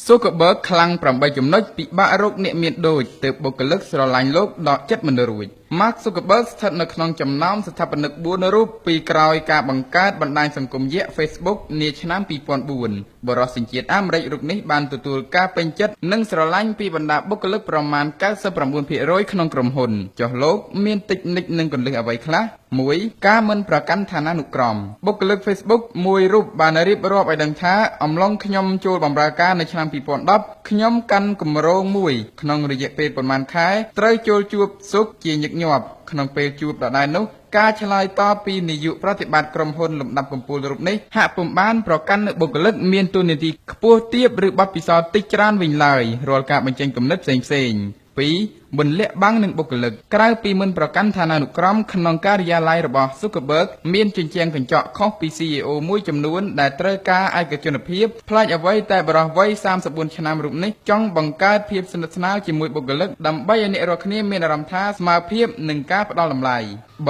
ស៊ូកឺបឺកខ្លាំង8ចំណុចពិបាករកអ្នកមានដូចទើបបុគ្គលិកស្រឡាញ់លោកដកចិត្តមិនរួច Mark Zuckerberg ស្ថិតនៅក្នុងចំណោមស្ថាបនិក4រូបពីក្រោយការបង្កើតបណ្ដាញសង្គមយក្ស Facebook នាឆ្នាំ2004 បរិសុទ្ធសញ្ជាតិអាមេរិករូបនេះបានទទួលការពេញចិត្តនិងស្រឡាញ់ពីបណ្ដាបុគ្គលិកប្រមាណ 99% ក្នុងក្រុមហ៊ុនចុះលោកមានតិចនិចនិងគន្លឹះអ្វីខ្លះ 1. ការមិនប្រកាន់ឋានានុក្រមបុគ្គលិក Facebook មួយរូបបានរៀបរាប់ឲ្យដឹងថាអំឡុងខ្ញុំចូលបម្រើការនៅឆ្នាំ2010ខ្ញុំកាន់គម្រោងមួយក្នុងរយៈពេលប្រមាណខែត្រូវចូលជួបស៊ុកជាញឹកញាប់ក្នុងពេលជួបដដែលនោះការឆ្លើយតបពីនាយកប្រតិបត្តិក្រុមហ៊ុនលំដាប់កំពូលរូបនេះហាក់ពុំបានប្រកាន់នូវបុគ្គលិកមានតួនាទីខ្ពស់ទាបឬបទពិសោធន៍តិចច្រើនវិញឡើយរាល់ការបញ្ចេញគំនិតផ្សេងៗ 2. មិនលាក់បាំងនឹងបុគ្គលិកក្រៅពីមិនប្រកាន់ឋានានុក្រមក្នុងការិយាល័យរបស់ Zuckerberg មានជញ្ជាំងកញ្ចក់ខុសពី CEO មួយចំនួនដែលត្រូវការឯកជនភាពផ្លាច់អ្វីតែបរិសុទ្ធវ័យ34ឆ្នាំរូបនេះចង់បង្កើតភាពស្និទ្ធស្នាលជាមួយបុគ្គលិកដើម្បីឲ្យអ្នករាល់គ្នាមានអារម្មណ៍ថាស្មើភាពនឹងការផ្ដល់តម្លៃ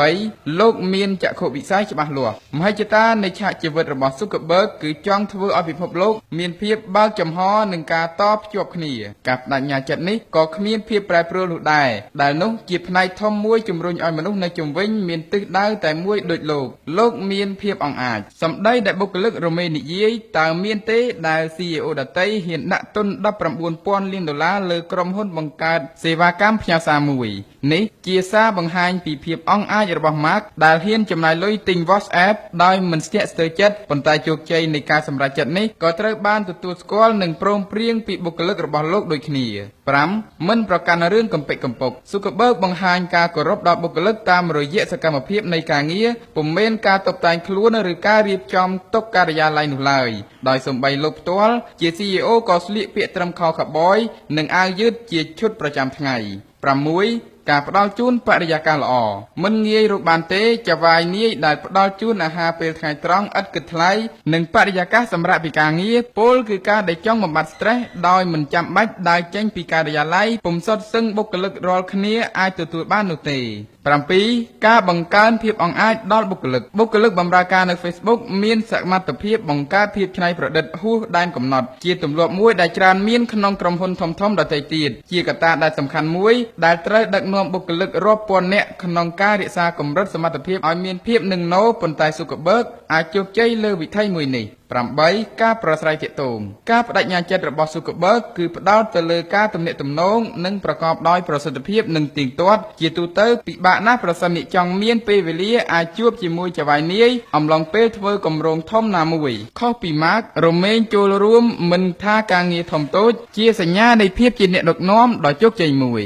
3. លោកមានចក្ខុវិស័យច្បាស់លាស់មហិច្ឆតានៃឆាកជីវិតរបស់ Zuckerberg គឺចង់ធ្វើឲ្យពិភពលោកមានភាពបើកចំហនឹងការតភ្ជាប់គ្នាការបដិញ្ញាចិត្តនេះក៏គ្មានភាពប្រែប្រួលនោះដែរដែលនោះជាផ្នែកធំមួយជំរុញឲ្យមនុស្សនៅជុំវិញមានទិសដៅតែមួយដូចលោកមានភាពអង្អាចសម្ដីដែលបុគ្គលិករមេនិយាយតើមានទេដែល CEO ដទៃហ៊ានដាក់ទុន $19,000 លានលើក្រុមហ៊ុនបង្កើតសេវាកម្មផ្ញើសារមួយនេះជាសារបង្ហាញពីភាពអង្អាចរបស់ Mark ដែលហ៊ានចំណាយលុយទិញ WhatsApp ដោយមិនស្ទាក់ស្ទើរចិត្តប៉ុន្តែជោគជ័យនៃការសម្រេចចិត្តនេះក៏ត្រូវបានទទួលស្គាល់និងព្រមព្រៀងពីបុគ្គលិករបស់លោកដូចគ្នា 5. មិនប្រកាន់រឿងកំពេចកំពុក Zuckerberg បង្ហាញការគោរពដល់បុគ្គលិកតាមរយៈសកម្មភាពនៃការងារពុំមែនការតុបតែងខ្លួនឬការរៀបចំតុការិយាល័យនោះឡើយដោយសំបីលោកផ្ទាល់ជា CEO ក៏ស្លៀកពាក់ត្រឹមខោខូវប៊យនិងអាវយឺតជាឈុតប្រចាំថ្ងៃ 6. ការផ្ដល់ជូនបរិយាកាសល្អមិនងាយរកបានទេចៅហ្វាយនាយដែលផ្ដល់ជូនអាហារពេលថ្ងៃត្រង់ឥតគិតថ្លៃនិងបរិយាកាសសម្រាប់ពីការងារពលគឺការដែលចង់បំបត្តិ stress ដោយមិនចាំបាច់ដើរចេញពីការិយាល័យពុំសុទ្ធសឹងបុគ្គលិករាល់គ្នាអាចទទួលបាននោះទេ 7. ការបង្កើនភាពអង្អាចដល់បុគ្គលិកបម្រើការនៅ Facebook មានសមត្ថភាពបង្កើតភាពច្នៃប្រឌិតហួសដែនកំណត់ជាទម្លាប់មួយដែលច្រើនមានក្នុងក្រុមហ៊ុនធំៗដទៃទៀតជាកត្តាដែលសំខាន់មួយដែលត្រូវដឹកនាំបុគ្គលិករាប់ពាន់នាក់ក្នុងការរក្សាកម្រិតសមត្ថភាពឲ្យមានភាពនឹងណូប៉ុន្តែ Zuckerberg អាចជោគជ័យលើវិថីមួយនេះ 8. ការប្រស្រ័យទាក់ទងការបដិញ្ញាចិត្តរបស់ Zuckerberg គឺផ្ដោតទៅលើការទំនាក់ទំនងនិងប្រកបដោយប្រសិទ្ធភាពនិងទៀងទាត់ជាទូទៅពិបាកណាស់ប្រសិនអ្នកចង់មានពេលវេលាអាចជួបជាមួយចៅហ្វាយនាយអំឡុងពេលធ្វើគម្រោងធំណាមួយខុសពី Mark រមែងចូលរួមមិនថាការងារធំតូចជាសញ្ញានៃភាពជាអ្នកដឹកនាំដ៏ជោគជ័យមួយ